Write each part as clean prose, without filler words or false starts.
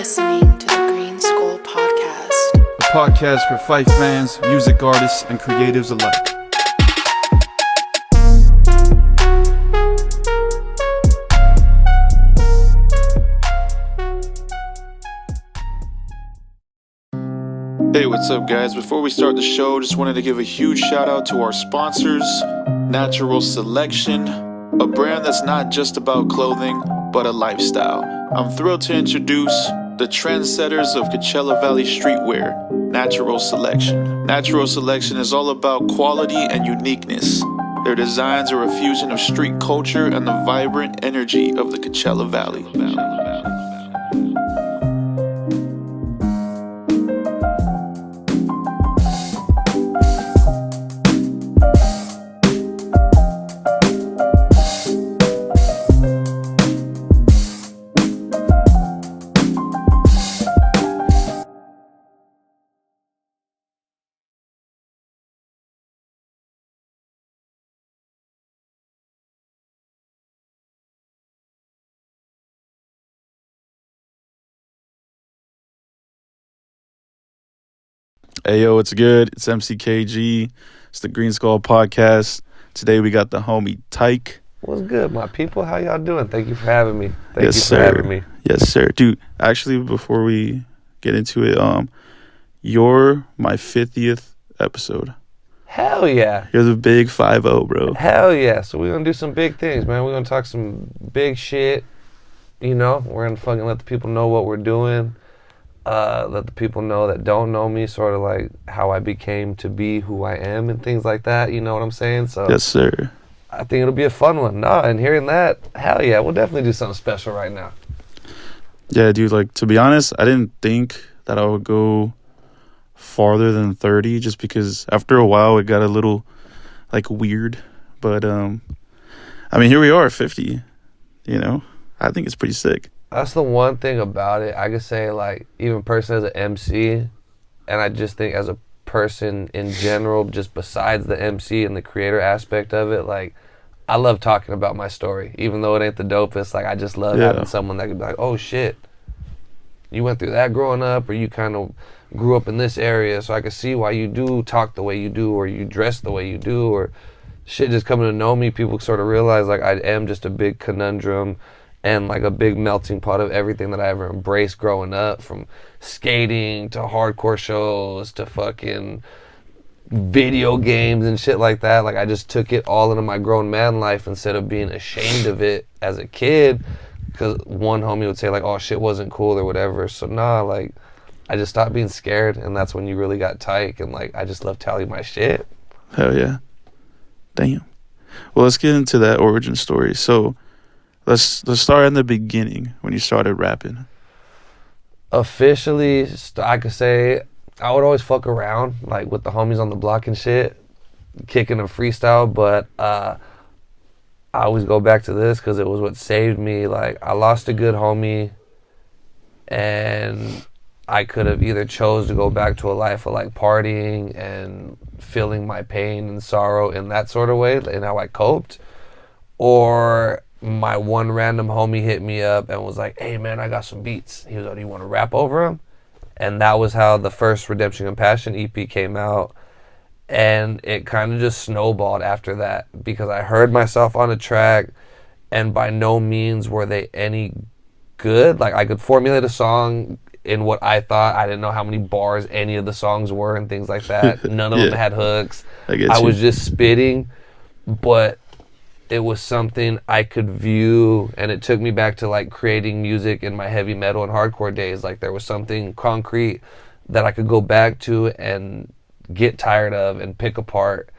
listening to the GreenSkull podcast. A podcast for Fife fans, music artists, and creatives alike. Hey, what's up, guys? Before we start the show, just wanted to give a huge shout out to our sponsors, Natural Selection, a brand that's not just about clothing, but a lifestyle. I'm thrilled to introduce the trendsetters of Coachella Valley streetwear, Natural Selection. Natural Selection is all about quality and uniqueness. Their designs are a fusion of street culture and the vibrant energy of the Coachella Valley. Hey, yo, it's good. It's MCKG. It's the GreenSkull podcast. Today we got the homie TEYEK. What's good, my people? How y'all doing? Thank you for having me. Thank Yes, you sir. for having me. Yes, sir. Dude, actually, before we get into it, you're my 50th episode. Hell yeah. You're the big 5-0, bro. Hell yeah. So we're going to do some big things, man. We're going to talk some big shit. You know, we're going to fucking let the people know what we're doing. Let the people know that don't know me, sort of like how I became to be who I am and things like that. You know what I'm saying? So Yes, sir. I think it'll be a fun one. And hearing that, hell yeah, we'll definitely do something special right now. Yeah, dude, like, to be honest, I didn't think that I would go farther than 30 just because after a while it got a little, like, weird. But, I mean, here we are at 50, you know? I think it's pretty sick. That's the one thing about it. I could say, like, even personally as an MC, and I just think as a person in general, just besides the MC and the creator aspect of it, like, I love talking about my story. Even though it ain't the dopest, like, I just love having someone that could be like, oh, shit, you went through that growing up, or you kind of grew up in this area, so I can see why you do talk the way you do, or you dress the way you do, or shit just coming to know me. People sort of realize, like, I am just a big conundrum and like a big melting pot of everything that I ever embraced growing up, from skating to hardcore shows to fucking video games and shit like that. Like, I just took it all into my grown man life instead of being ashamed of it as a kid, because one homie would say like, oh, shit wasn't cool or whatever. So nah, like, I just stopped being scared, and that's when you really got tight, and like, I just love telling my shit. Hell yeah. Damn. Well, let's get into that origin story. So let's start in the beginning when you started rapping. Officially, I could say I would always fuck around like with the homies on the block and shit, kicking a freestyle, but I always go back to this because it was what saved me. Like, I lost a good homie, and I could have either chose to go back to a life of like partying and feeling my pain and sorrow in that sort of way and how I coped, or my one random homie hit me up and was like, hey man, I got some beats. He was like, do you want to rap over them? And that was how the first Redemption Compassion EP came out. And it kind of just snowballed after that, because I heard myself on a track, and by no means were they any good. Like, I could formulate a song in what I thought. I didn't know how many bars any of the songs were and things like that. None of them had hooks. I was just spitting, but it was something I could view, and it took me back to like creating music in my heavy metal and hardcore days. Like, there was something concrete that I could go back to and get tired of and pick apart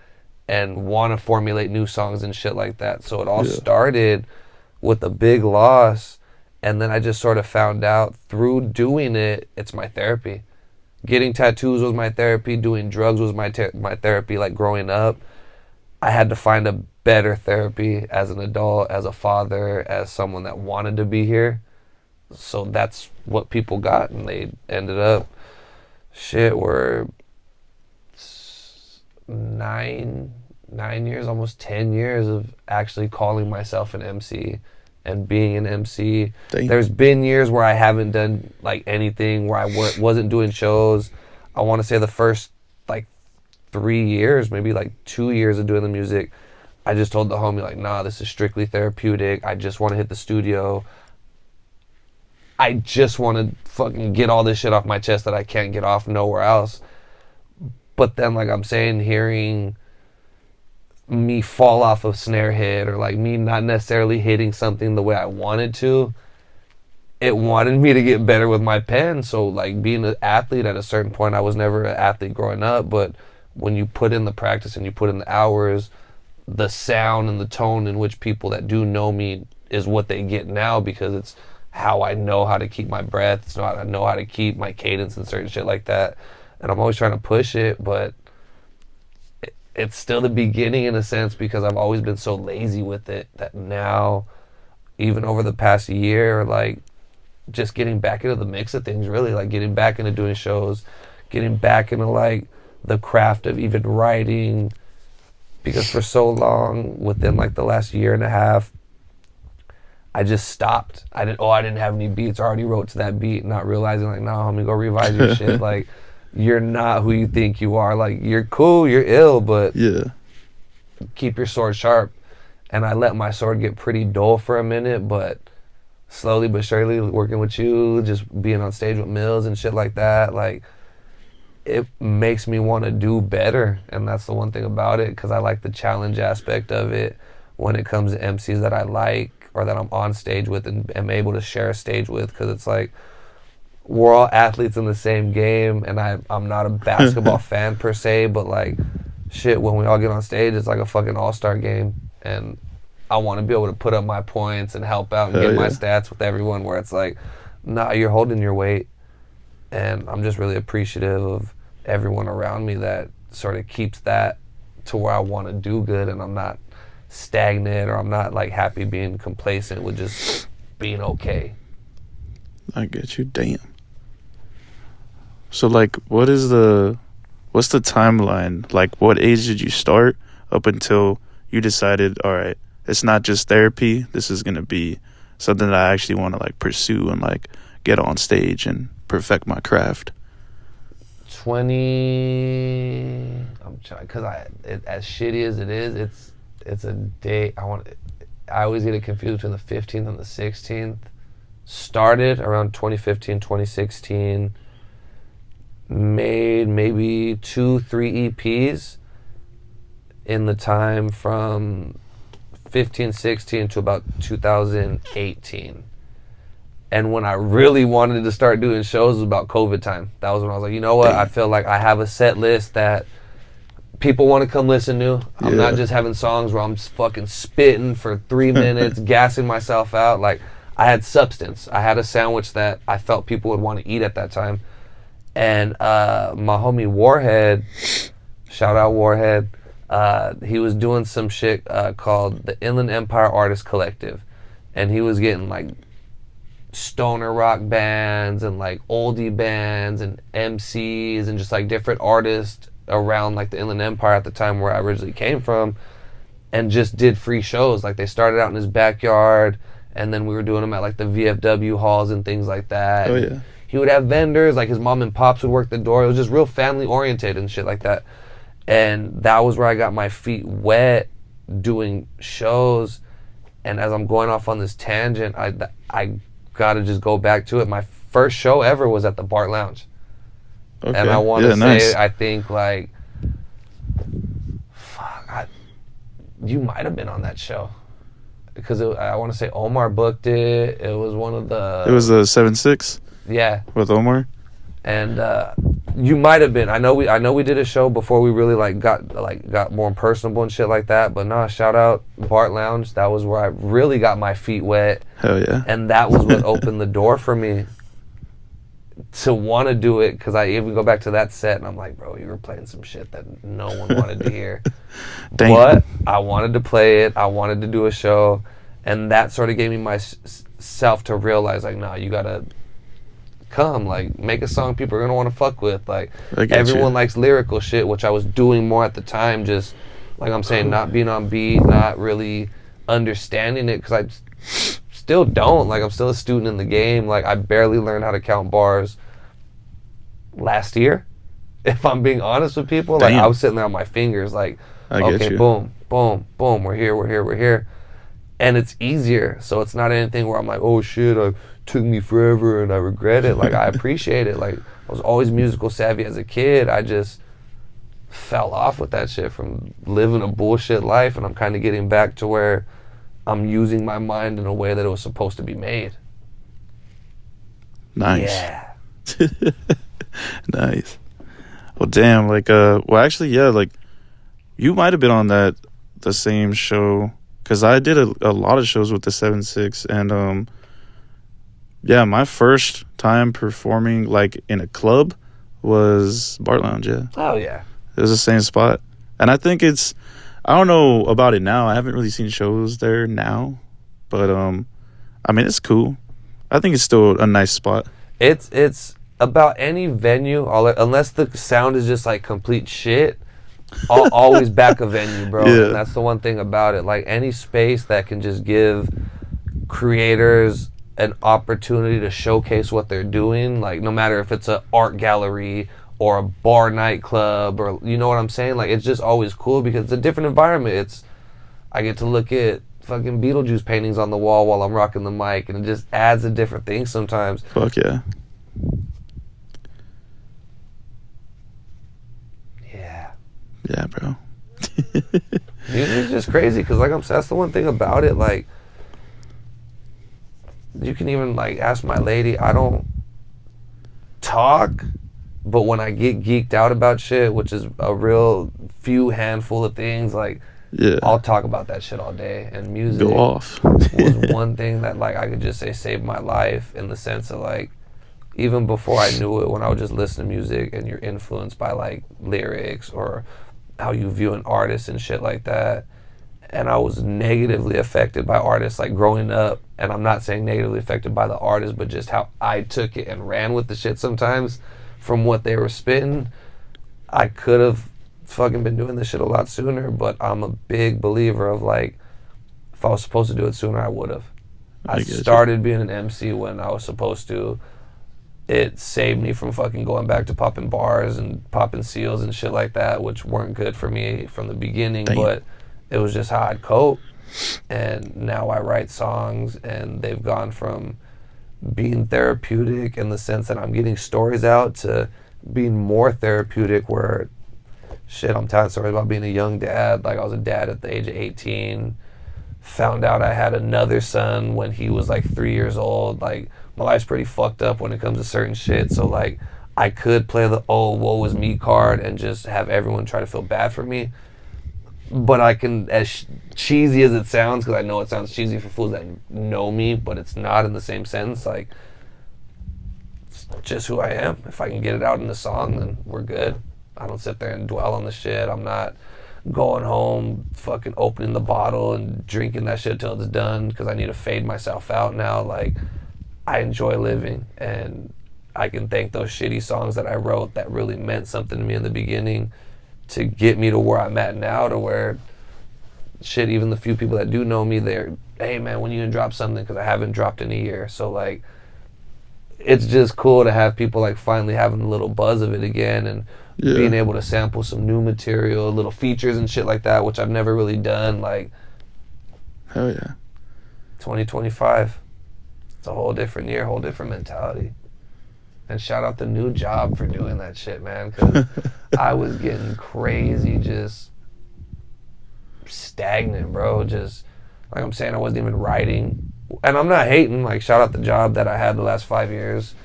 and want to formulate new songs and shit like that. So it all started with a big loss, and then I just sort of found out through doing it, it's my therapy. Getting tattoos was my therapy. Doing drugs was my therapy. Like, growing up, I had to find a better therapy as an adult, as a father, as someone that wanted to be here. So that's what people got, and they ended up, we're 9 years, almost 10 years of actually calling myself an MC and being an MC. Dang. There's been years where I haven't done like anything, where I wasn't doing shows. I want to say the first like 3 years, maybe like 2 years of doing the music, I just told the homie like, nah, this is strictly therapeutic. I just want to hit the studio. I just want to fucking get all this shit off my chest that I can't get off nowhere else. But then, like I'm saying, hearing me fall off a snare hit, or like me not necessarily hitting something the way I wanted to, it wanted me to get better with my pen. So like being an athlete at a certain point, I was never an athlete growing up, but when you put in the practice and you put in the hours, the sound and the tone in which people that do know me is what they get now, because it's how I know how to keep my breath. It's not I know how to keep my cadence and certain shit like that. And I'm always trying to push it, but it's still the beginning in a sense, because I've always been so lazy with it that now, even over the past year, like just getting back into the mix of things, really, like getting back into doing shows, getting back into like the craft of even writing, because for so long, within like the last year and a half, I just stopped. I didn't have any beats. I already wrote to that beat, not realizing like, nah, homie, go revise your shit. Like, you're not who you think you are. Like, you're cool, you're ill, but yeah, keep your sword sharp. And I let my sword get pretty dull for a minute, but slowly but surely, working with you, just being on stage with Mills and shit like that, like, it makes me want to do better. And that's the one thing about it, because I like the challenge aspect of it when it comes to MCs that I like, or that I'm on stage with and am able to share a stage with, because it's like, we're all athletes in the same game, and I'm not a basketball fan per se, but like, shit, when we all get on stage, it's like a fucking all-star game, and I want to be able to put up my points and help out and get my stats with everyone, where it's like, nah, you're holding your weight. And I'm just really appreciative of everyone around me that sort of keeps that to where I want to do good, and I'm not stagnant, or I'm not like happy being complacent with just being okay. I get you. Damn. So like, what's the timeline? Like, what age did you start up until you decided, all right, it's not just therapy, this is gonna be something that I actually want to like pursue and like get on stage and perfect my craft? 20. I'm trying, because as shitty as it is, it's a day. I always get it confused between the 15th and the 16th. Started around 2015, 2016. Made maybe 2-3 EPs in the time from 15, 16 to about 2018. And when I really wanted to start doing shows was about COVID time. That was when I was like, you know what? I feel like I have a set list that people want to come listen to. I'm not just having songs where I'm fucking spitting for 3 minutes, gassing myself out. Like, I had substance. I had a sandwich that I felt people would want to eat at that time. And my homie Warhead, shout out Warhead, he was doing some shit called the Inland Empire Artist Collective. And he was getting like stoner rock bands and like oldie bands and MCs and just like different artists around like the Inland Empire at the time where I originally came from, and just did free shows. Like, they started out in his backyard, and then we were doing them at like the VFW halls and things like that. Oh yeah. He would have vendors, like his mom and pops would work the door. It was just real family oriented and shit like that. And that was where I got my feet wet doing shows. And as I'm going off on this tangent, I gotta just go back to it. My first show ever was at the Bart Lounge. Okay. And I want to say, nice. I think like, you might have been on that show, because I want to say Omar booked it. It was one of the. It was a 7-6. Yeah. With Omar. And you might have been. I know we did a show before we really got more personable and shit like that. But nah, shout out Bart Lounge. That was where I really got my feet wet. Hell yeah. And that was what opened the door for me to want to do it, because I even go back to that set and I'm like, bro, you were playing some shit that no one wanted to hear. But I wanted to play it. I wanted to do a show, and that sort of gave me myself to realize, like, nah, you gotta come, like, make a song people are gonna want to fuck with. Like, everyone likes lyrical shit, which I was doing more at the time, just like I'm saying, not being on beat, not really understanding it, because I still don't. Like, I'm still a student in the game. Like, I barely learned how to count bars last year, if I'm being honest with people. Like, Damn. I was sitting there on my fingers, like, I get okay, you. boom, boom, boom, we're here. And it's easier. So it's not anything where I'm like, oh shit, it took me forever and I regret it. Like, I appreciate it. Like, I was always musical savvy as a kid. I just fell off with that shit from living a bullshit life, and I'm kind of getting back to where I'm using my mind in a way that it was supposed to be made. Nice. Yeah. Nice. Well, damn. Like, well, actually, yeah. Like, you might have been on the same show, because I did a lot of shows with the 7-6, and yeah, my first time performing like in a club was Bar Lounge. Yeah. Oh yeah. It was the same spot. And I think I don't know about it now. I haven't really seen shows there now. But, I mean, it's cool. I think it's still a nice spot. It's about any venue, unless the sound is just like complete shit, I'll always back a venue, bro. Yeah. And that's the one thing about it. Like, any space that can just give creators an opportunity to showcase what they're doing, like, no matter if it's an art gallery or a bar nightclub, or, you know what I'm saying? Like, it's just always cool because it's a different environment. I get to look at fucking Beetlejuice paintings on the wall while I'm rocking the mic, and it just adds a different thing sometimes. Fuck yeah. Yeah. Yeah, bro. Music's just crazy because, like I'm saying, that's the one thing about it. Like, you can even, like, ask my lady. I don't talk, but when I get geeked out about shit, which is a real few handful of things, like, Yeah. I'll talk about that shit all day. And music Go off. was one thing that, like, I could just say saved my life, in the sense of, like, even before I knew it, when I would just listen to music and you're influenced by, like, lyrics or how you view an artist and shit like that. And I was negatively affected by artists, like, growing up. And I'm not saying negatively affected by the artist, but just how I took it and ran with the shit sometimes from what they were spitting. I could have fucking been doing this shit a lot sooner, but I'm a big believer of, like, if I was supposed to do it sooner, I would have. I get you. started being an MC when I was supposed to. It saved me from fucking going back to popping bars and popping seals and shit like that, which weren't good for me from the beginning. Damn. But it was just how I'd cope. And now I write songs, and they've gone from being therapeutic in the sense that I'm getting stories out to being more therapeutic where, shit, I'm telling stories about being a young dad. Like, I was a dad at the age of 18, found out I had another son when he was like 3 years old. Like, my life's pretty fucked up when it comes to certain shit. So, like, I could play the oh, woe is me card and just have everyone try to feel bad for me. But I can, as cheesy as it sounds, because I know it sounds cheesy for fools that know me, but it's not in the same sense. Like, it's just who I am. If I can get it out in the song, then we're good. I don't sit there and dwell on the shit. I'm not going home, fucking opening the bottle and drinking that shit till it's done because I need to fade myself out now. Like, I enjoy living, and I can thank those shitty songs that I wrote that really meant something to me in the beginning to get me to where I'm at now, to where, shit, even the few people that do know me, they're, hey man, when you gonna drop something? Because I haven't dropped in a year. So, like, it's just cool to have people, like, finally having a little buzz of it again, and being able to sample some new material, little features and shit like that, which I've never really done. Like, Hell yeah. 2025, it's a whole different year, whole different mentality. And shout out the new job for doing that shit, man, because I was getting crazy, just stagnant, bro. Just, like I'm saying, I wasn't even writing. And I'm not hating, like, shout out the job that I had the last 5 years.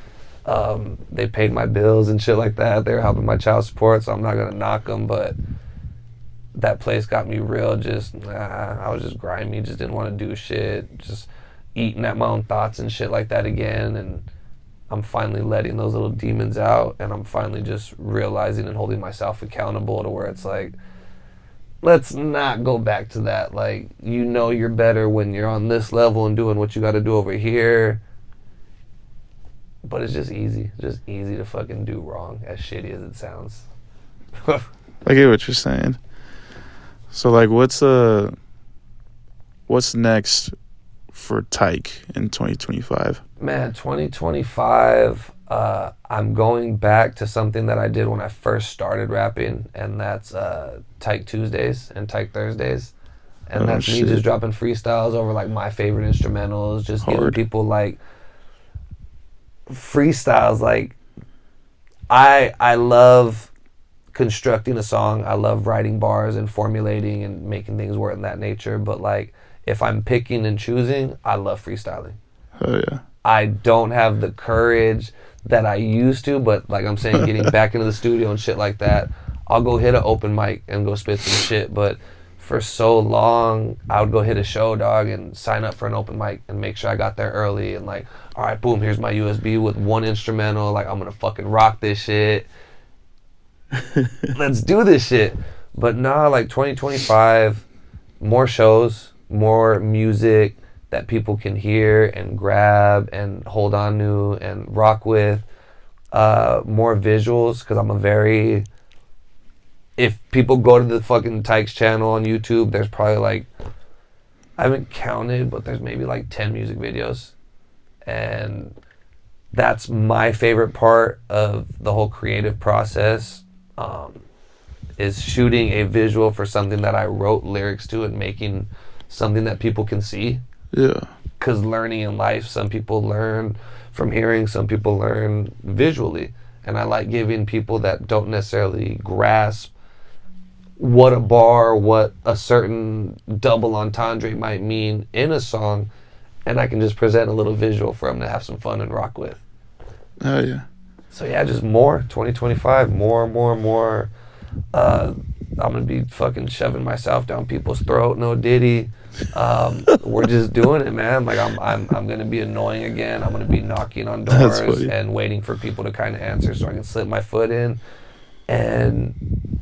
They paid my bills and shit like that. They were helping my child support, so I'm not gonna knock them, but that place got me real just, I was just grimy, just didn't want to do shit, just eating at my own thoughts and shit like that again. And I'm finally letting those little demons out, and I'm finally just realizing and holding myself accountable to where it's like, let's not go back to that. Like, you know you're better when you're on this level and doing what you got to do over here. But it's just easy. It's just easy to fucking do wrong, as shitty as it sounds. I get what you're saying. So, like, what's next for TEYEK in 2025? Man, 2025, I'm going back to something that I did when I first started rapping, and that's TEYEK Tuesdays and TEYEK Thursdays. And that's me just dropping freestyles over like my favorite instrumentals, just giving people like freestyles. Like I love constructing a song. I love writing bars and formulating and making things work in that nature. But like if I'm picking and choosing, I love freestyling. Oh yeah. I don't have the courage that I used to, but like I'm saying, getting back into the studio and shit like that, I'll go hit an open mic and go spit some shit. But for so long, I would go hit a show, dog, and sign up for an open mic and make sure I got there early and like, all right, boom, here's my USB with one instrumental. Like, I'm gonna fucking rock this shit. Let's do this shit. But nah, like 2025, more shows, more music that people can hear and grab and hold on to and rock with. More visuals, because I'm a very... If people go to the fucking TEYEK's channel on YouTube, there's probably like... I haven't counted, but there's maybe like 10 music videos. And that's my favorite part of the whole creative process, is shooting a visual for something that I wrote lyrics to and making something that people can see. Yeah. Because learning in life, some people learn from hearing, some people learn visually. And I like giving people that don't necessarily grasp what a bar, what a certain double entendre might mean in a song, and I can just present a little visual for them to have some fun and rock with. Oh yeah. So yeah, just more 2025, more. I'm gonna be fucking shoving myself down people's throat, no diddy. We're just doing it, man. Like I'm gonna be annoying again. I'm gonna be knocking on doors and waiting for people to kind of answer so I can slip my foot in, and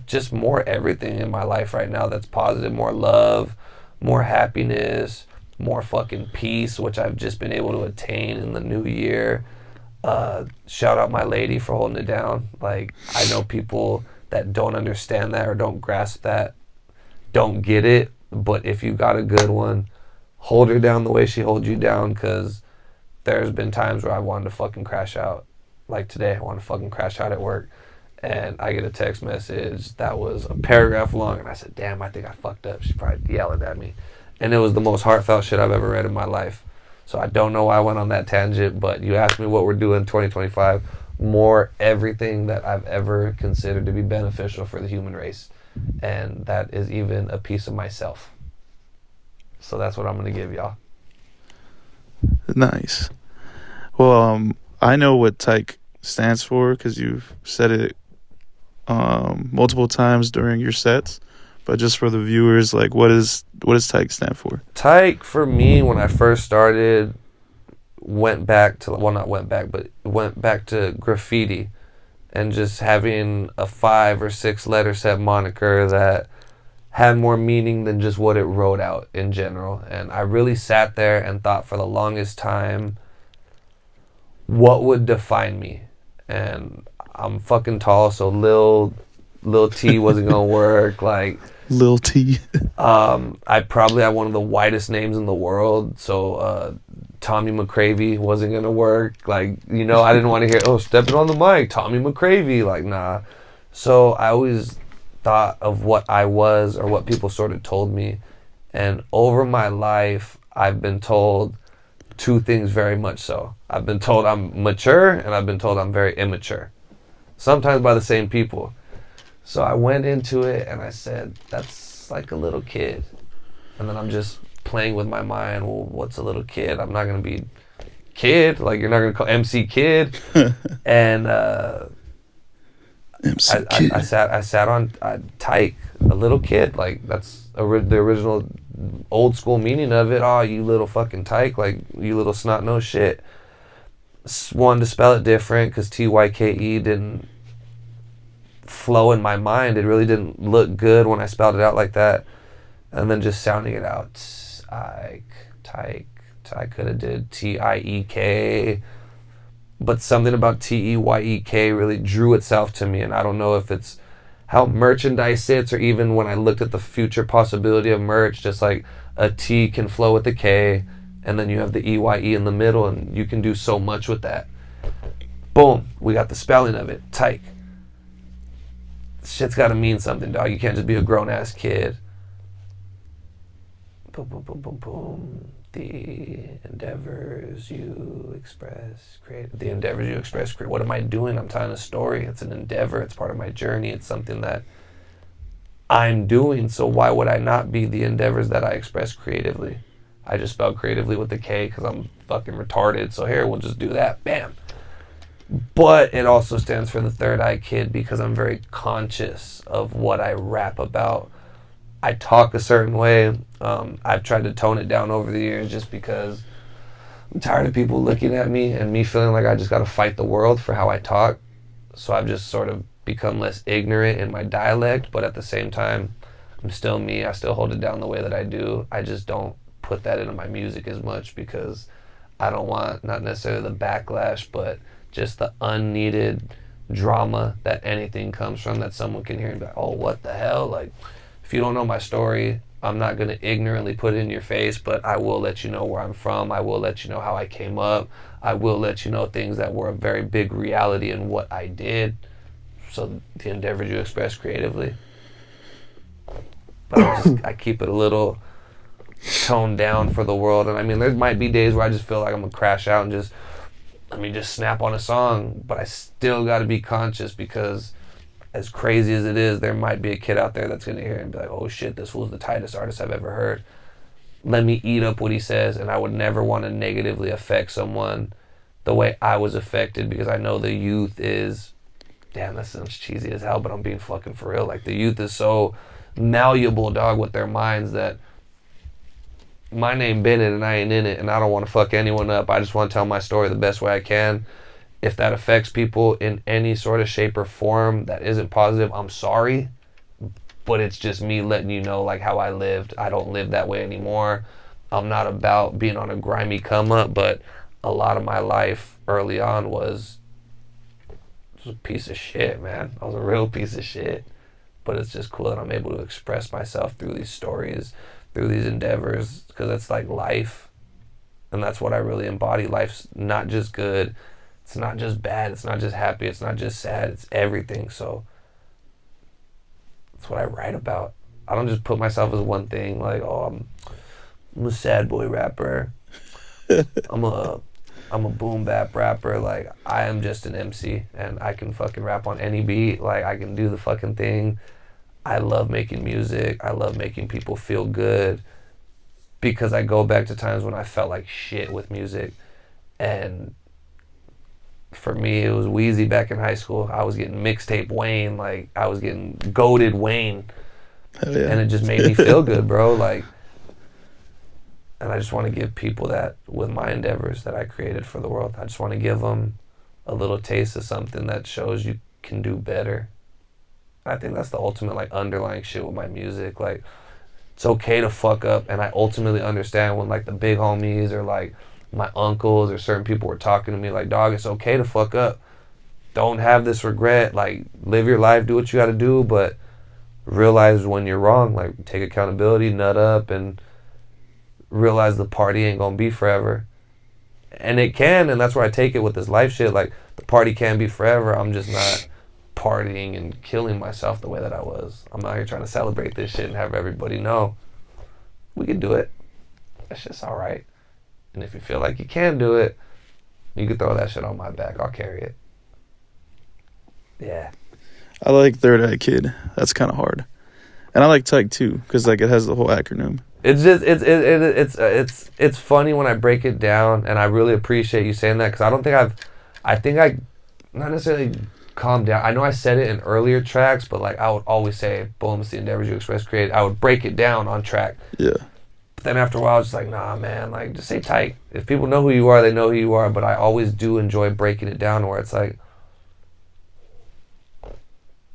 just more everything in my life right now that's positive. More love, more happiness, more fucking peace, which I've just been able to attain in the new year. Shout out my lady for holding it down. Like, I know people that don't understand that or don't grasp that, don't get it, but if you got a good one, hold her down the way she holds you down, because there's been times where I wanted to fucking crash out. Like today, I wanted to fucking crash out at work, and I get a text message that was a paragraph long, and I said, damn, I think I fucked up. She's probably yelling at me. And it was the most heartfelt shit I've ever read in my life. So I don't know why I went on that tangent, but you asked me what we're doing in 2025. More everything that I've ever considered to be beneficial for the human race. And that is even a piece of myself. So that's what I'm going to give y'all. Nice. Well, I know what TEYEK stands for because you've said it multiple times during your sets. But just for the viewers, like, what does TEYEK stand for? TEYEK, for me, when I first started, went back to graffiti and just having a 5 or 6 letter set moniker that had more meaning than just what it wrote out in general. And I really sat there and thought for the longest time, what would define me? And I'm fucking tall, so Lil T wasn't gonna work. Like Lil T. I probably have one of the widest names in the world, so Tommy McCravey wasn't gonna work. Like, you know, I didn't want to hear, oh, stepping on the mic, Tommy McCravey. Like, nah. So I always thought of what I was or what people sort of told me, and over my life, I've been told 2 things very much so. I've been told I'm mature, and I've been told I'm very immature. Sometimes by the same people. So I went into it and I said, that's like a little kid. And then I'm just playing with my mind. Well, what's a little kid? I'm not going to be kid. Like, you're not going to call MC Kid. And MC Kid. I sat on TEYEK, a little kid. Like, that's the original old school meaning of it. Oh, you little fucking TEYEK. Like, you little snot-nosed shit. Wanted to spell it different because TYKE didn't flow in my mind. It really didn't look good when I spelled it out like that. And then just sounding it out, TEYEK. I could have did TIEK, but something about TEYEK really drew itself to me. And I don't know if it's how merchandise sits, or even when I looked at the future possibility of merch, just like a T can flow with a K, and then you have the EYE in the middle, and you can do so much with that. Boom, we got the spelling of it, TEYEK. Shit's gotta mean something, dog. You can't just be a grown-ass kid. Boom, boom, boom, boom, boom. The endeavors you express, create. The endeavors you express, create. What am I doing? I'm telling a story. It's an endeavor. It's part of my journey. It's something that I'm doing. So why would I not be the endeavors that I express creatively? I just spelled creatively with the K because I'm fucking retarded. So here, we'll just do that. Bam. But it also stands for the third eye kid because I'm very conscious of what I rap about. I talk a certain way. I've tried to tone it down over the years just because I'm tired of people looking at me and me feeling like I just got to fight the world for how I talk. So I've just sort of become less ignorant in my dialect, but at the same time, I'm still me. I still hold it down the way that I do. I just don't put that into my music as much because I don't want, not necessarily the backlash, but just the unneeded drama that anything comes from, that someone can hear and be like, oh, what the hell? Like, if you don't know my story, I'm not going to ignorantly put it in your face, but I will let you know where I'm from. I will let you know how I came up. I will let you know things that were a very big reality in what I did. So the endeavors you express creatively. But I keep it a little toned down for the world. And I mean, there might be days where I just feel like I'm going to crash out and just, let me just snap on a song. But I still got to be conscious because as crazy as it is, there might be a kid out there that's going to hear it and be like, oh shit, this fool's the tightest artist I've ever heard. Let me eat up what he says, and I would never want to negatively affect someone the way I was affected because I know the youth is, damn, that sounds cheesy as hell, but I'm being fucking for real. Like, the youth is so malleable, dog, with their minds that my name Bennett and I ain't in it, and I don't want to fuck anyone up. I just want to tell my story the best way I can. If that affects people in any sort of shape or form that isn't positive, I'm sorry. But it's just me letting you know like how I lived. I don't live that way anymore. I'm not about being on a grimy come up, but a lot of my life early on was a piece of shit, man. I was a real piece of shit. But it's just cool that I'm able to express myself through these stories, through these endeavors, because it's like life. And that's what I really embody. Life's not just good. It's not just bad. It's not just happy. It's not just sad. It's everything. So that's what I write about. I don't just put myself as one thing. Like, oh, I'm a sad boy rapper. I'm a boom bap rapper. Like, I am just an MC, and I can fucking rap on any beat. Like, I can do the fucking thing. I love making music. I love making people feel good because I go back to times when I felt like shit with music, and for me, it was Wheezy back in high school. I was getting mixtape Wayne, like I was getting goated Wayne, Yeah. and it just made me feel good, bro. Like, and I just want to give people that with my endeavors that I created for the world. I just want to give them a little taste of something that shows you can do better. I think that's the ultimate like underlying shit with my music. Like, it's okay to fuck up, and I ultimately understand when like the big homies or like my uncles or certain people were talking to me like, dog, it's okay to fuck up. Don't have this regret. Like, live your life, do what you gotta do, but realize when you're wrong. Like, take accountability, nut up, and realize the party ain't gonna be forever. And it can, and that's where I take it with this life shit. Like, the party can be forever. I'm just not partying and killing myself the way that I was. I'm out here trying to celebrate this shit and have everybody know we can do it. That's just all right. And if you feel like you can do it, you can throw that shit on my back. I'll carry it. Yeah. I like Third Eye Kid. That's kind of hard. And I like TEYEK too, because like it has the whole acronym. It's just it's funny when I break it down, and I really appreciate you saying that because I think I not necessarily calmed down. I know I said it in earlier tracks, but like I would always say, boom, it's the endeavors you express, create. I would break it down on track. Yeah. But then after a while, I was just like, nah, man, like, just say TEYEK. If people know who you are, they know who you are. But I always do enjoy breaking it down where it's like,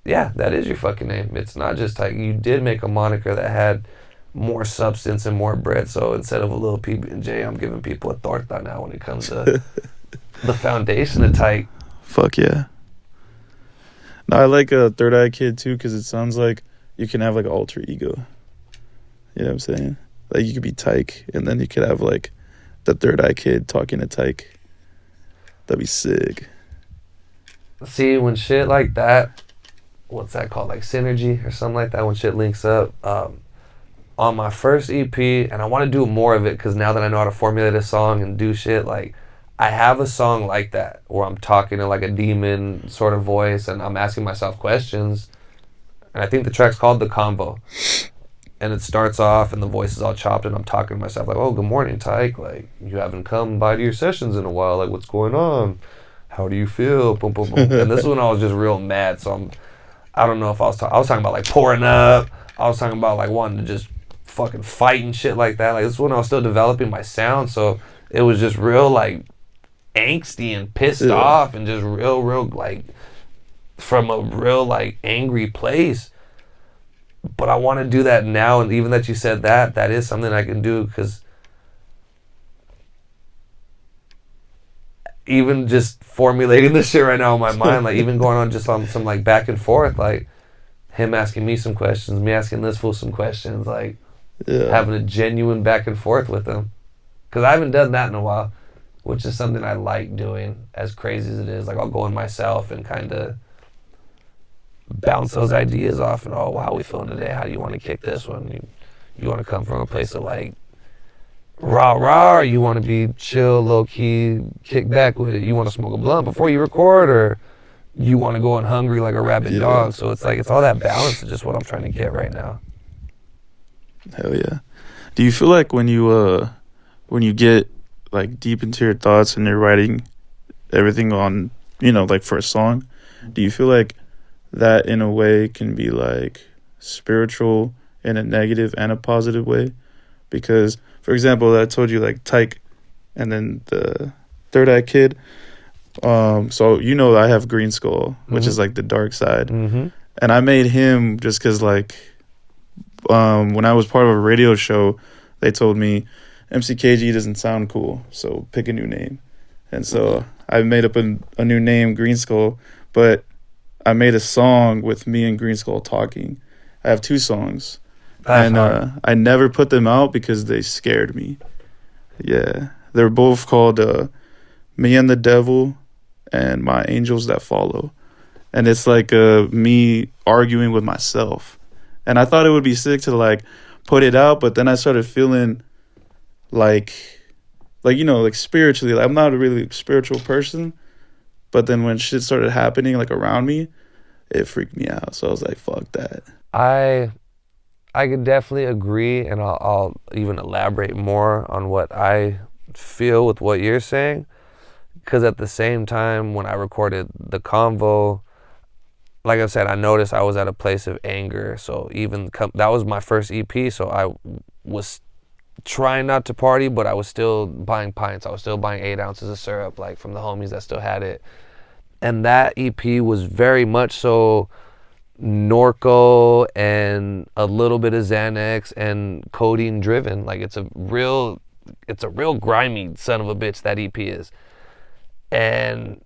yeah, that is your fucking name. It's not just TEYEK. You did make a moniker that had more substance and more bread. So instead of a little PB&J, I'm giving people a torta now when it comes to the foundation of TEYEK. Fuck yeah. No, I like Third Eye Kid too because it sounds like you can have like an alter ego. You know what I'm saying? Like you could be TEYEK, and then you could have like the Third Eye Kid talking to TEYEK. That'd be sick. See, when shit like that, what's that called? Like synergy or something like that, when shit links up. On my first EP, and I want to do more of it because now that I know how to formulate a song and do shit, like, I have a song like that where I'm talking in like a demon sort of voice and I'm asking myself questions. And I think the track's called The Convo. And it starts off and the voice is all chopped and I'm talking to myself like, oh, good morning, TEYEK. Like, you haven't come by to your sessions in a while. Like, what's going on? How do you feel? Boom, boom, boom. And this is when I was just real mad. So I don't know if I was talking about like pouring up. I was talking about like wanting to just fucking fight and shit like that. Like, this is when I was still developing my sound. So it was just real like angsty and pissed off and just real like from a real like angry place. But I want to do that now, and even that you said that is something I can do, because even just formulating this shit right now in my mind, like even going on just on some like back and forth, like him asking me some questions, me asking this fool some questions, like having a genuine back and forth with him, because I haven't done that in a while, which is something I like doing, as crazy as it is. Like, I'll go in myself and kind of bounce those ideas off and, oh, how we feeling today? How do you want to kick this one? You want to come from a place of like rah, or you want to be chill, low key, kick back with it? You want to smoke a blunt before you record, or you want to go in hungry like a rabid dog? So it's like, it's all that balance is just what I'm trying to get right now. Hell yeah. Do you feel like when you get like deep into your thoughts and you're writing everything on, like for a song, do you feel like that in a way can be like spiritual in a negative and a positive way? Because, for example, I told you like TEYEK and then the Third Eye Kid. So I have GreenSkull, which is like the dark side, and I made him just because like when I was part of a radio show, they told me MCKG doesn't sound cool, so pick a new name. And so I made up a new name, GreenSkull, but I made a song with me and GreenSkull talking. I have 2 songs. And I never put them out because they scared me. Yeah. They're both called Me and the Devil and My Angels That Follow. And it's like me arguing with myself. And I thought it would be sick to like put it out, but then I started feeling like spiritually. Like, I'm not a really spiritual person, but then when shit started happening like around me, it freaked me out. So I was like, fuck that. I could definitely agree, and I'll even elaborate more on what I feel with what you're saying, because at the same time when I recorded The Convo, like I said, I noticed I was at a place of anger. So even that was my first EP, so I was trying not to party, but I was still buying pints. I was still buying 8 ounces of syrup, like from the homies that still had it. And that EP was very much so Norco and a little bit of Xanax and codeine driven. Like, it's a real grimy son of a bitch, that EP is. And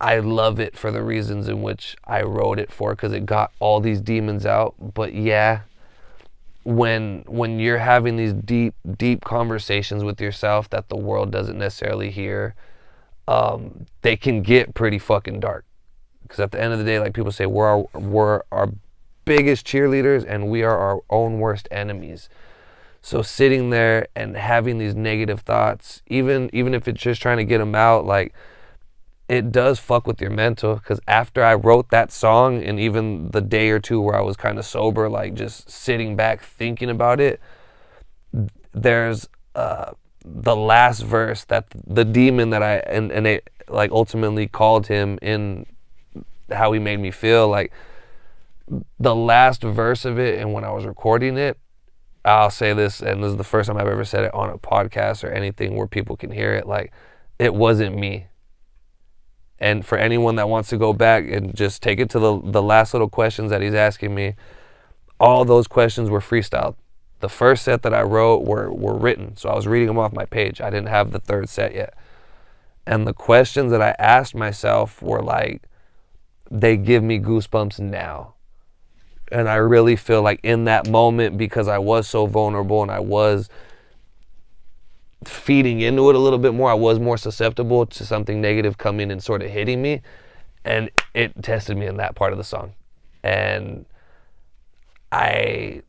I love it for the reasons in which I wrote it for, because it got all these demons out. But yeah, when you're having these deep conversations with yourself that the world doesn't necessarily hear, they can get pretty fucking dark. Because at the end of the day, like people say, we're our biggest cheerleaders and we are our own worst enemies. So sitting there and having these negative thoughts, even if it's just trying to get them out, like, it does fuck with your mental. Because after I wrote that song, and even the day or two where I was kind of sober, like just sitting back thinking about it, there's the last verse that the demon that and it like ultimately called him in how he made me feel, like the last verse of it. And when I was recording it, I'll say this, and this is the first time I've ever said it on a podcast or anything where people can hear it, like, it wasn't me. And for anyone that wants to go back and just take it to the last little questions that he's asking me, all those questions were freestyled. The first set that I wrote were written, so I was reading them off my page. I didn't have the third set yet. And the questions that I asked myself were like, they give me goosebumps now. And I really feel like in that moment, because I was so vulnerable and I was feeding into it a little bit more, I was more susceptible to something negative coming and sort of hitting me, and it tested me in that part of the song. And I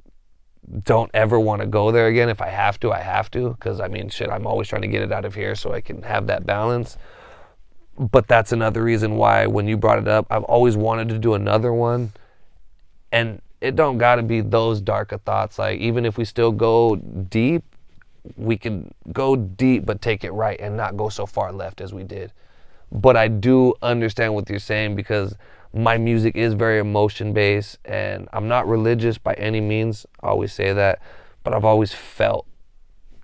don't ever want to go there again. If I have to, I have to, because I mean, shit, I'm always trying to get it out of here so I can have that balance. But that's another reason why when you brought it up, I've always wanted to do another one. And it don't gotta be those darker thoughts. Like, even if we still go deep, we can go deep but take it right and not go so far left as we did. But I do understand what you're saying, because my music is very emotion based, and I'm not religious by any means. I always say that, but I've always felt,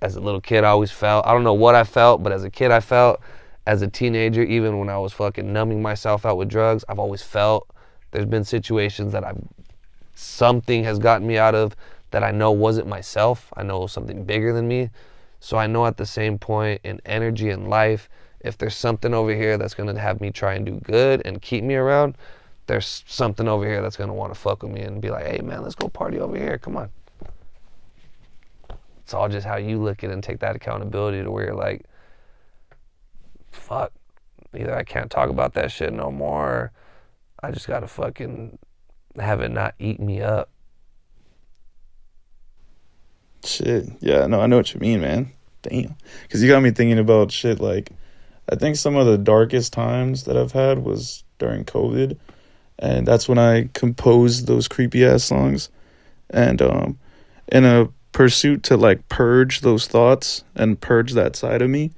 as a little kid, I always felt, I don't know what I felt, but as a kid I felt, as a teenager, even when I was fucking numbing myself out with drugs, I've always felt. There's been situations that something has gotten me out of that I know wasn't myself. I know something bigger than me. So I know at the same point in energy and life, if there's something over here that's going to have me try and do good and keep me around, there's something over here that's going to want to fuck with me and be like, hey man, let's go party over here, come on. It's all just how you look at it and take that accountability to where you're like, fuck, either I can't talk about that shit no more, or I just got to fucking have it not eat me up. Shit. Yeah, no, I know what you mean, man. Damn. Because you got me thinking about shit like, I think some of the darkest times that I've had was during COVID. And that's when I composed those creepy ass songs. And in a pursuit to like purge those thoughts and purge that side of me,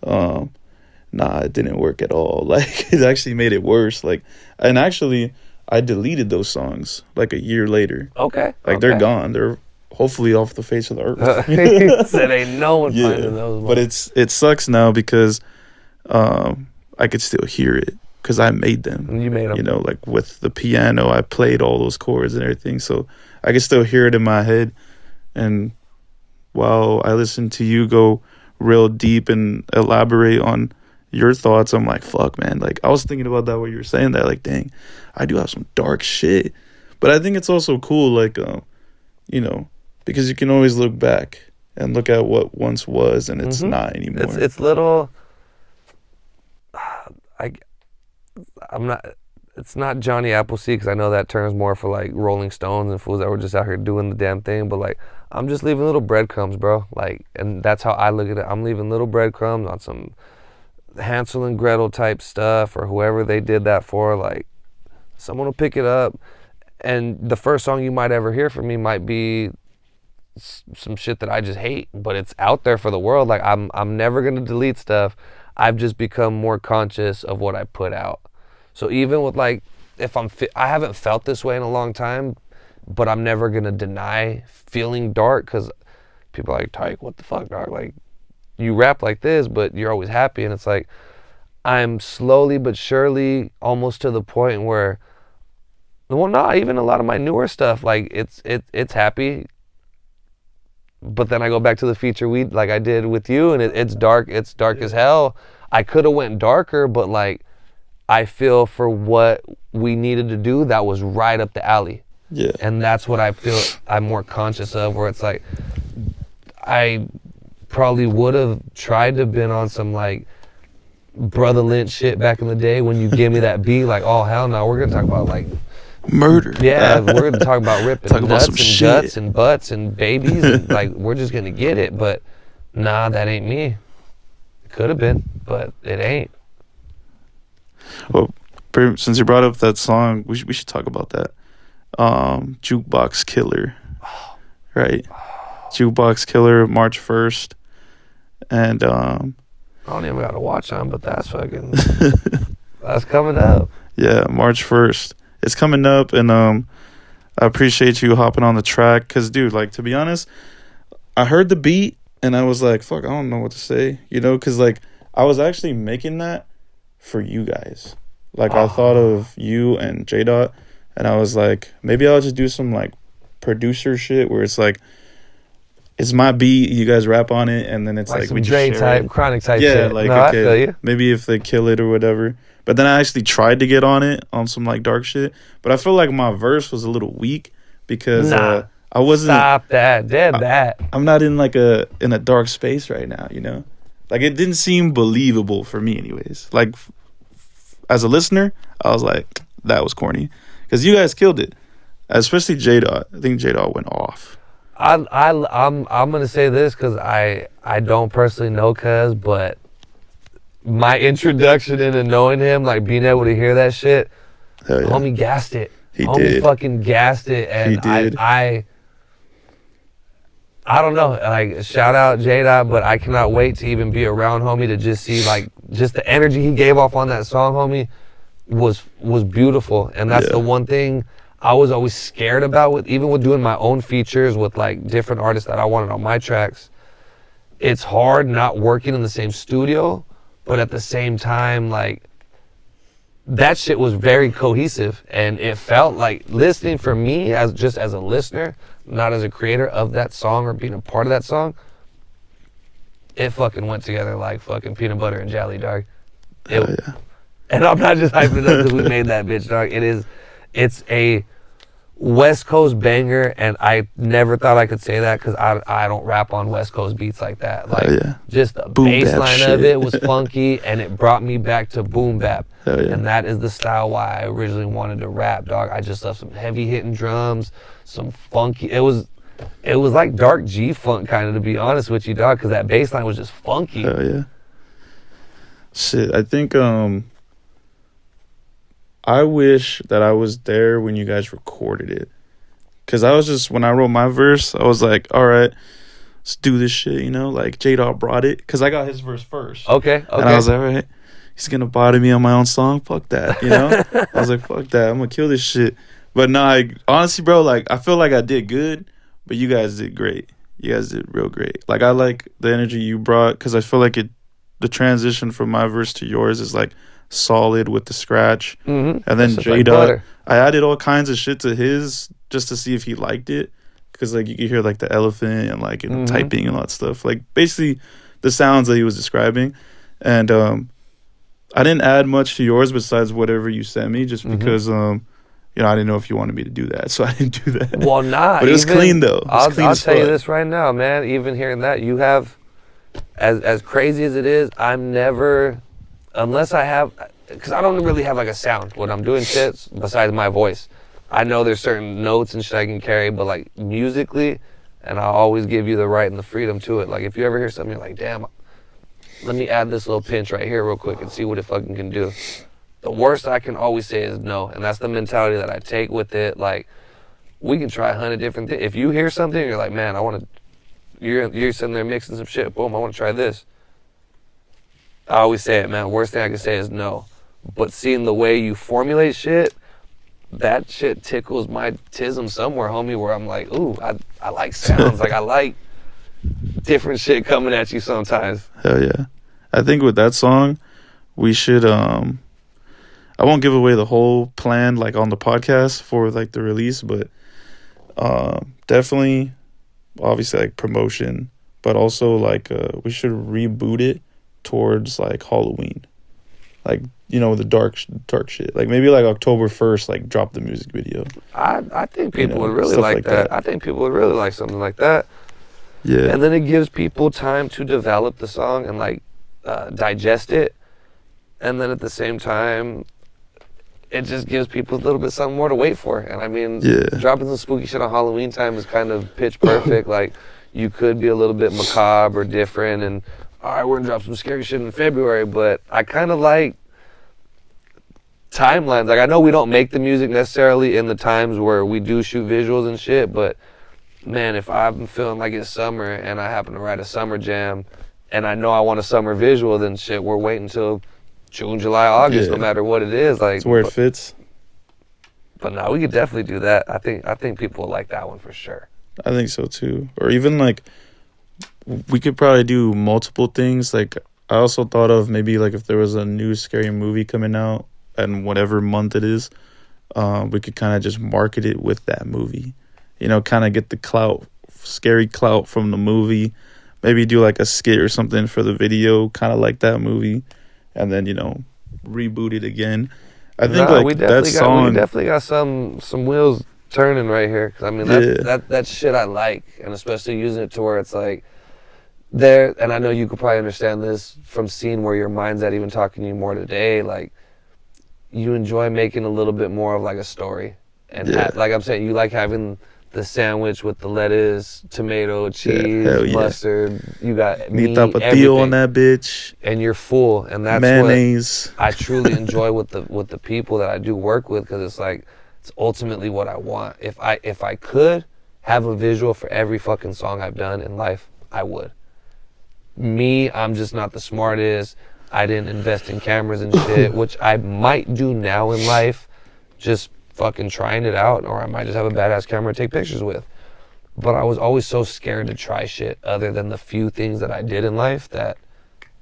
nah, it didn't work at all. Like, it actually made it worse. Like, and actually, I deleted those songs like a year later. Okay. Like, they're gone. They're hopefully off the face of the earth. Said ain't no one finding those ones. But it sucks now because I could still hear it because I made them. You made them. You know, like with the piano, I played all those chords and everything. So I can still hear it in my head. And while I listen to you go real deep and elaborate on your thoughts, I'm like, fuck, man. Like, I was thinking about that when you were saying that. Like, dang, I do have some dark shit. But I think it's also cool, like, you know, because you can always look back and look at what once was, and it's not anymore. It's little. I'm not. It's not Johnny Appleseed, because I know that term's more for like Rolling Stones and fools that were just out here doing the damn thing. But like, I'm just leaving little breadcrumbs, bro. Like, and that's how I look at it. I'm leaving little breadcrumbs on some Hansel and Gretel type stuff, or whoever they did that for. Like, someone will pick it up, and the first song you might ever hear from me might be some shit that I just hate, but it's out there for the world. Like, I'm never gonna delete stuff. I've just become more conscious of what I put out. So even with like, if I haven't felt this way in a long time, but I'm never gonna deny feeling dark, because people are like, TEYEK, what the fuck, dog? Like, you rap like this, but you're always happy. And it's like, I'm slowly but surely almost to the point where, well, not even a lot of my newer stuff, like it's happy. But then I go back to the feature we like I did with you, and it's dark as hell. I could have went darker, but like, I feel for what we needed to do, that was right up the alley. Yeah. And that's what I feel I'm more conscious of, where it's like, I probably would have tried to have been on some like Brother Lynch shit back in the day when you give me that beat, like, oh hell no, we're gonna talk about like murder. Yeah, we're gonna talk about ripping Talk about nuts some and shit. guts and butts and babies, and like, we're just gonna get it. But nah, that ain't me. It could have been, but it ain't. Well, since you brought up that song, we should talk about that. Jukebox Killer, right? Jukebox Killer, March 1st, and I don't even gotta watch them, but that's fucking that's coming up. Yeah, March 1st. It's coming up, and I appreciate you hopping on the track, because, dude, like, to be honest, I heard the beat, and I was like, fuck, I don't know what to say, you know, because, like, I was actually making that for you guys. Like, I thought of you and J-Dot, and I was like, maybe I'll just do some, like, producer shit where it's like, it's my beat, you guys rap on it, and then it's like some we just Dre share type, it. Chronic type Yeah, shit. like, No, I okay, feel you. maybe if they kill it or whatever. But then I actually tried to get on it on some like dark shit, but I feel like my verse was a little weak, because Nah. I wasn't. Stop that. Dead that. I'm not in like a dark space right now. You know, like it didn't seem believable for me, anyways. Like as a listener, I was like, that was corny because you guys killed it, especially J Dot. I think J Dot went off. I'm gonna say this because I don't personally know Cuz, but my introduction into knowing him, like being able to hear that shit, Hell yeah. homie gassed it. He Homie did. fucking gassed it, and He did. I don't know, like shout out J-Dot, but I cannot wait to even be around homie to just see like just the energy he gave off on that song, homie, was beautiful. And that's the one thing I was always scared about with even with doing my own features with like different artists that I wanted on my tracks. It's hard not working in the same studio, but at the same time, like that shit was very cohesive, and it felt like listening for me as a listener, not as a creator of that song or being a part of that song, it fucking went together like fucking peanut butter and jelly, dog. And I'm not just hyping it up because we made that bitch, dog. It's a West Coast banger, and I never thought I could say that because I don't rap on West Coast beats like that. Like just the bass line of it was funky, and it brought me back to boom bap. And that is the style why I originally wanted to rap, dog. I just love some heavy hitting drums, some funky. It was like dark G funk kind of, to be honest with you, dog, because that bass line was just funky. Hell yeah. Shit, I think I wish that I was there when you guys recorded it. Because I was just, when I wrote my verse, I was like, all right, let's do this shit, you know? Like, J-Dog brought it. Because I got his verse first. Okay. And I was like, all right, he's going to body me on my own song? Fuck that, you know? I was like, fuck that. I'm going to kill this shit. But no, honestly, bro, like, I feel like I did good, but you guys did great. You guys did real great. Like, I like the energy you brought because I feel like the transition from my verse to yours is like solid with the scratch. And then J-Dot, like I added all kinds of shit to his just to see if he liked it, because like you could hear like the elephant and like typing and all that stuff, like basically the sounds that he was describing. And I didn't add much to yours besides whatever you sent me, just because you know, I didn't know if you wanted me to do that, so I didn't do that. Well, nah, but it was clean though. I'll tell you this right now, man. Even hearing that, you have, as crazy as it is, I'm never, unless I have, because I don't really have like a sound when I'm doing shit besides my voice. I know there's certain notes and shit I can carry, but like musically, and I'll always give you the right and the freedom to it. Like if you ever hear something, you're like, damn, let me add this little pinch right here real quick and see what it fucking can do. The worst I can always say is no, and that's the mentality that I take with it. Like, we can try 100 different things. If you hear something, you're like, man, I want to, you're sitting there mixing some shit, boom, I want to try this. I always say it, man, worst thing I can say is no. But seeing the way you formulate shit, that shit tickles my tism somewhere, homie, where I'm like, ooh, I like sounds. Like, I like different shit coming at you sometimes. Hell yeah. I think with that song, we should, I won't give away the whole plan like on the podcast for like the release, but definitely, obviously like promotion, but also like we should reboot it towards like Halloween, like, you know, the dark shit, like maybe like October 1st, like drop the music video. I think people would really like that. I think people would really like something like that. Yeah. And then it gives people time to develop the song and like digest it, and then at the same time, it just gives people a little bit something more to wait for. And I mean, dropping some spooky shit on Halloween time is kind of pitch perfect. Like, you could be a little bit macabre or different, and all right, we're gonna drop some scary shit in February. But I kind of like timelines. Like, I know we don't make the music necessarily in the times where we do shoot visuals and shit, but man, if I'm feeling like it's summer and I happen to write a summer jam and I know I want a summer visual, then shit, we're waiting until June, July, August, no matter what it is. Like, it's where it fits. But no, we could definitely do that. I think people will like that one for sure. I think so too. Or even like, we could probably do multiple things. Like, I also thought of maybe like if there was a new scary movie coming out and whatever month it is, we could kind of just market it with that movie. You know, kind of get the clout, scary clout from the movie. Maybe do like a skit or something for the video, kind of like that movie. And then, you know, reboot it again. I think like that song. We definitely got some wheels turning right here. Cause I mean, that's shit I like. And especially using it to where it's like, there, and I know you could probably understand this from seeing where your mind's at, even talking to you more today, like, you enjoy making a little bit more of like a story. And like I'm saying, you like having the sandwich with the lettuce, tomato, cheese, mustard. You got meat, tapatio on that bitch. And you're full. And that's mayonnaise. what I truly enjoy with the people that I do work with, because it's like, it's ultimately what I want. If I could have a visual for every fucking song I've done in life, I would. Me, I'm just not the smartest. I didn't invest in cameras and shit, which I might do now in life, just fucking trying it out, or I might just have a badass camera to take pictures with. But I was always so scared to try shit other than the few things that I did in life that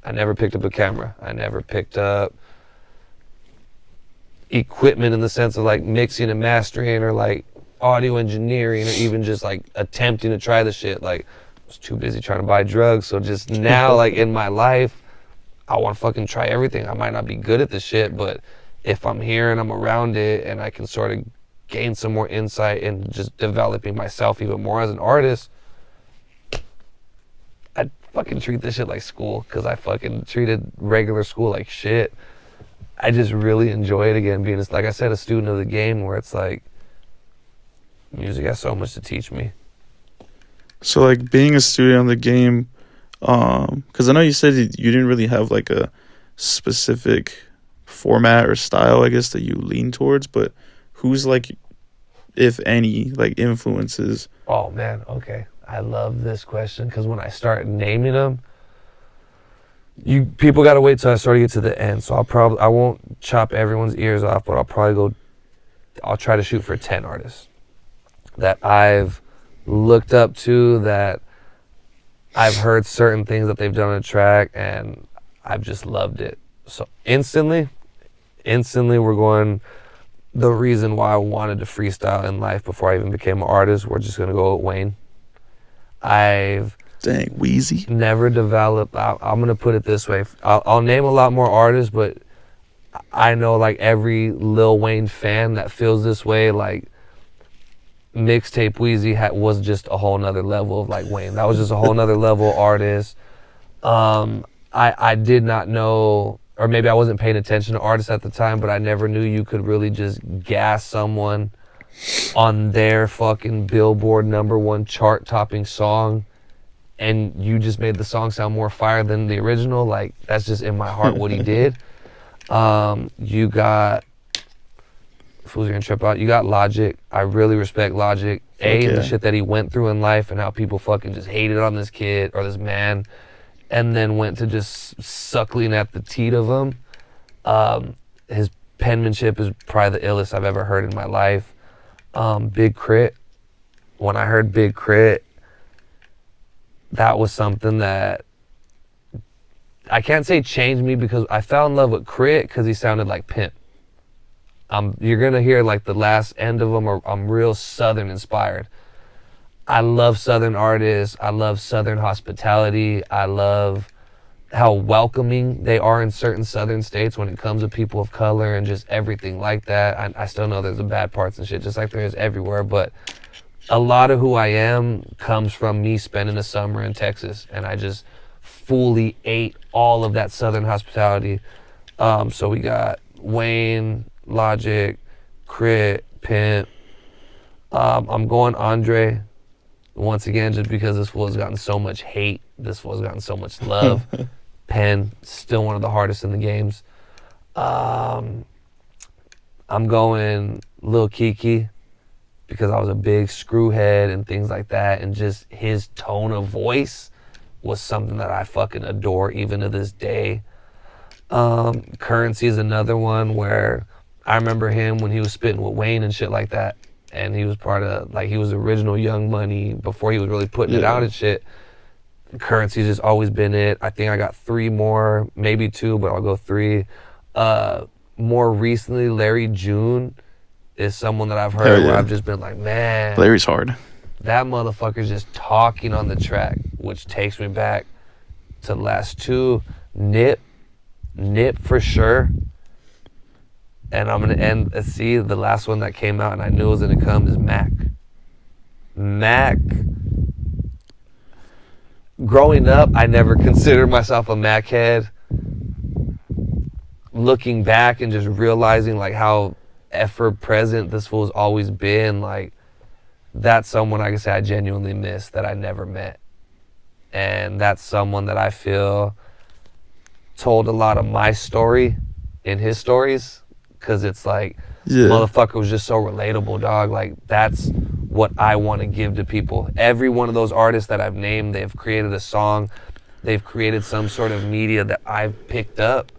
I never picked up a camera. I never picked up equipment in the sense of like mixing and mastering or like audio engineering or even just like attempting to try the shit. Like, too busy trying to buy drugs. So just now, like in my life, I want to fucking try everything. I might not be good at the shit, but if I'm here and I'm around it and I can sort of gain some more insight and just developing myself even more as an artist, I'd fucking treat this shit like school, because I fucking treated regular school like shit. I just really enjoy it again, being, like I said, a student of the game, where it's like, music has so much to teach me. So, like, being a student on the game, because I know you said you didn't really have, like, a specific format or style, I guess, that you lean towards, but who's, like, if any, like, influences? Oh, man, okay. I love this question, because when I start naming them, people got to wait till I sort of get to the end, so I won't chop everyone's ears off, but I'll try to shoot for 10 artists that I've looked up to, that I've heard certain things that they've done on a track and I've just loved it. So instantly we're going, the reason why I wanted to freestyle in life before I even became an artist, we're just gonna go with Wayne. I've Wheezy never developed, I'm gonna put it this way, I'll name a lot more artists, but I know like every Lil Wayne fan that feels this way, like Mixtape Wheezy was just a whole nother level of like Wayne. That was just a whole nother level artist. I did not know, or maybe I wasn't paying attention to artists at the time, but I never knew you could really just gas someone on their fucking Billboard #1 chart topping song and you just made the song sound more fire than the original. Like, that's just in my heart what he did. You got Fools Are Gonna Trip Out. You got Logic. I really respect Logic. And the shit that he went through in life and how people fucking just hated on this kid or this man and then went to just suckling at the teat of him. His penmanship is probably the illest I've ever heard in my life. Big Crit. When I heard Big Crit, that was something that I can't say changed me, because I fell in love with Crit because he sounded like Pimp. You're gonna hear like the last end of them, I'm real Southern inspired. I love Southern artists. I love Southern hospitality. I love how welcoming they are in certain Southern states when it comes to people of color and just everything like that. I still know there's the bad parts and shit, just like there is everywhere, but a lot of who I am comes from me spending a summer in Texas, and I just fully ate all of that Southern hospitality. So we got Wayne, Logic, Crit, Pimp. I'm going Andre once again, just because this fool has gotten so much hate. This fool has gotten so much love. Penn, still one of the hardest in the games. I'm going Lil Kiki, because I was a big screwhead and things like that, and just his tone of voice was something that I fucking adore even to this day. Currency is another one where I remember him when he was spitting with Wayne and shit like that, and he was part of, like, he was original Young Money before he was really putting it out and shit. Currency's just always been it. I think I got 3 more, maybe 2, but I'll go 3. More recently, Larry June is someone that I've heard where I've just been like, man, Larry's hard. That motherfucker's just talking on the track, which takes me back to the last 2. Nip for sure. And I'm gonna end. See, the last one that came out, and I knew it was gonna come, is Mac. Mac. Growing up, I never considered myself a Mac head. Looking back and just realizing like how effort present this fool's always been, like that's someone I can say I genuinely miss that I never met. And that's someone that I feel told a lot of my story in his stories, because it's like, motherfucker was just so relatable, dog. Like, that's what I want to give to people. Every one of those artists that I've named, they've created a song, they've created some sort of media that I've picked up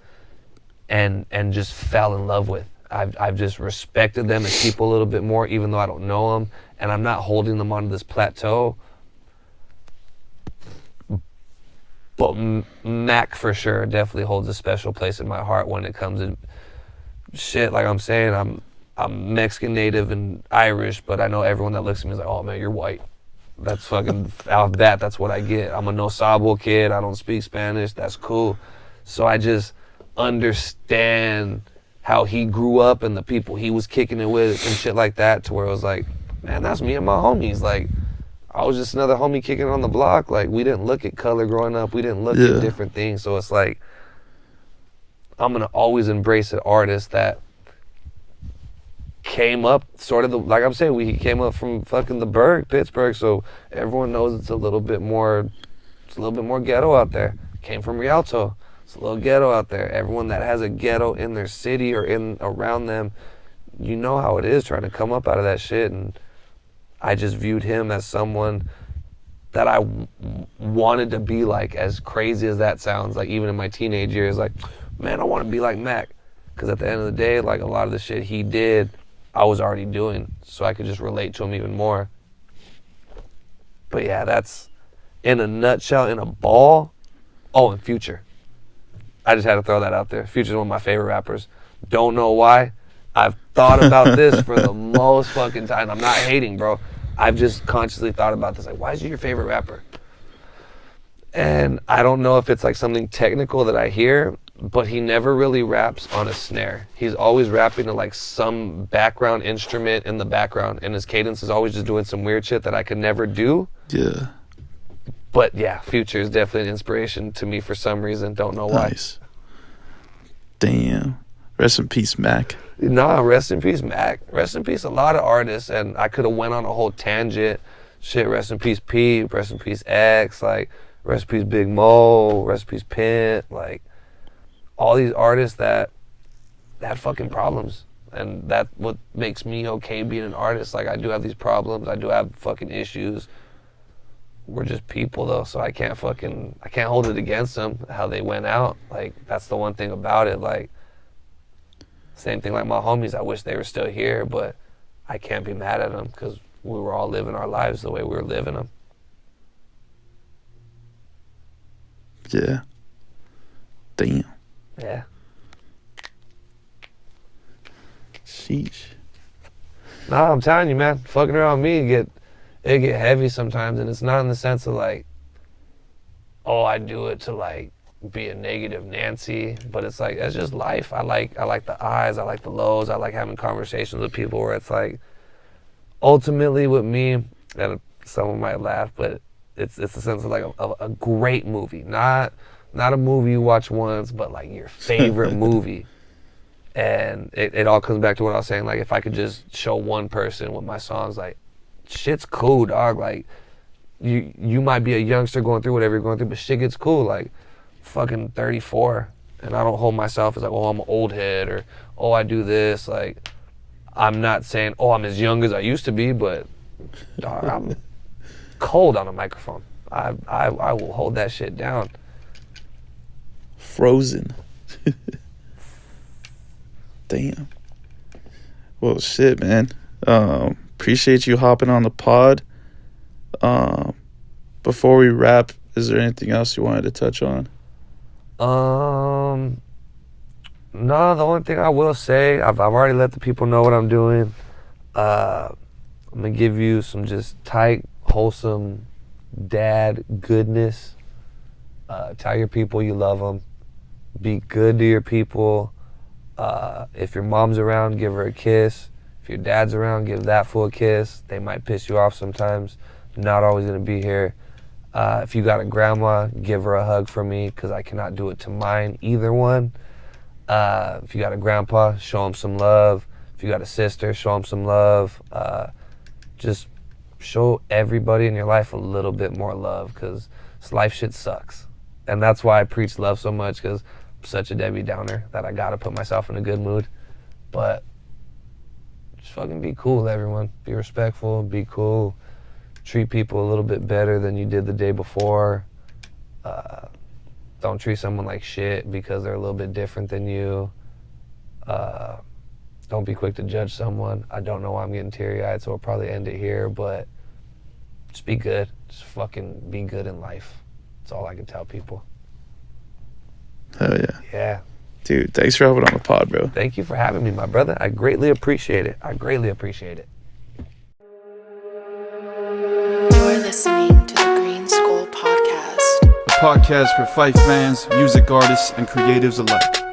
and just fell in love with. I've just respected them as people a little bit more, even though I don't know them, and I'm not holding them onto this plateau. But Mac for sure definitely holds a special place in my heart when it comes to shit. Like I'm saying, I'm Mexican native and Irish, but I know everyone that looks at me is like, oh man, you're white. That's fucking out of bat, that's what I get. I'm a no sabo kid, I don't speak Spanish, that's cool. So I just understand how he grew up and the people he was kicking it with and shit like that, to where it was like, man, that's me and my homies. Like, I was just another homie kicking on the block. Like, we didn't look at color growing up. We didn't look at different things. So it's like, I'm going to always embrace an artist that came up sort of like I'm saying, we came up from fucking the Berg, Pittsburgh. So everyone knows it's a little bit more ghetto out there. Came from Rialto. It's a little ghetto out there. Everyone that has a ghetto in their city or in around them, you know how it is trying to come up out of that shit. And I just viewed him as someone that I wanted to be like, as crazy as that sounds. Like, even in my teenage years, like, man, I want to be like Mac. Because at the end of the day, like, a lot of the shit he did, I was already doing. So I could just relate to him even more. But yeah, that's, in a nutshell, in a ball. Oh, and Future. I just had to throw that out there. Future's one of my favorite rappers. Don't know why. I've thought about this for the most fucking time. I'm not hating, bro. I've just consciously thought about this. Like, why is he your favorite rapper? And I don't know if it's like something technical that I hear, but he never really raps on a snare. He's always rapping to like some background instrument in the background, and his cadence is always just doing some weird shit that I could never do. Yeah. But yeah, Future is definitely an inspiration to me for some reason. Don't know why. Nice. Damn. Rest in peace, Mac. Nah, rest in peace, Mac. Rest in peace, a lot of artists, and I could have went on a whole tangent. Shit, rest in peace, P. Rest in peace, X. Like, rest in peace, Big Mo. Rest in peace, Pint. Like, all these artists that had fucking problems, and that's what makes me okay being an artist. Like, I do have these problems. I do have fucking issues. We're just people, though, so I can't hold it against them, how they went out. Like, that's the one thing about it. Like, same thing like my homies, I wish they were still here, but I can't be mad at them because we were all living our lives the way we were living them. Yeah. Damn. Yeah. Sheesh. Nah, I'm telling you, man, fucking around with me, it get heavy sometimes, and it's not in the sense of like, oh, I do it to like be a negative Nancy, but it's like, it's just life. I like the highs, I like the lows, I like having conversations with people where it's like, ultimately with me, and someone might laugh, but it's the sense of like a great movie, not a movie you watch once, but like your favorite movie. And it all comes back to what I was saying, like, if I could just show one person with my songs, like, shit's cool, dog. Like, you might be a youngster going through whatever you're going through, but shit gets cool. Like, fucking 34, and I don't hold myself as like, oh, I'm an old head, or oh, I do this. Like, I'm not saying, oh, I'm as young as I used to be, but dog, I'm cold on a microphone. I will hold that shit down. Frozen. Damn. Well, shit, man. Appreciate you hopping on the pod. Before we wrap, is there anything else you wanted to touch on? No, the only thing I will say, I've already let the people know what I'm doing. I'm gonna give you some just tight, wholesome dad goodness. Tell your people you love them. Be good to your people. If your mom's around, give her a kiss. If your dad's around, give that fool a kiss. They might piss you off sometimes. Not always gonna be here. If you got a grandma, give her a hug for me, because I cannot do it to mine, either one. If you got a grandpa, show him some love. If you got a sister, show him some love. Just show everybody in your life a little bit more love, because life shit sucks. And that's why I preach love so much, because I'm such a Debbie Downer that I gotta put myself in a good mood. But just fucking be cool with everyone. Be respectful, be cool. Treat people a little bit better than you did the day before. Don't treat someone like shit because they're a little bit different than you. Don't be quick to judge someone. I don't know why I'm getting teary-eyed, so we'll probably end it here, but just be good. Just fucking be good in life. That's all I can tell people. Hell yeah. Yeah. Dude, thanks for hopping on the pod, bro. Thank you for having me, my brother. I greatly appreciate it. I greatly appreciate it. You're listening to the GreenSkull podcast. A podcast for Fife fans, music artists, and creatives alike.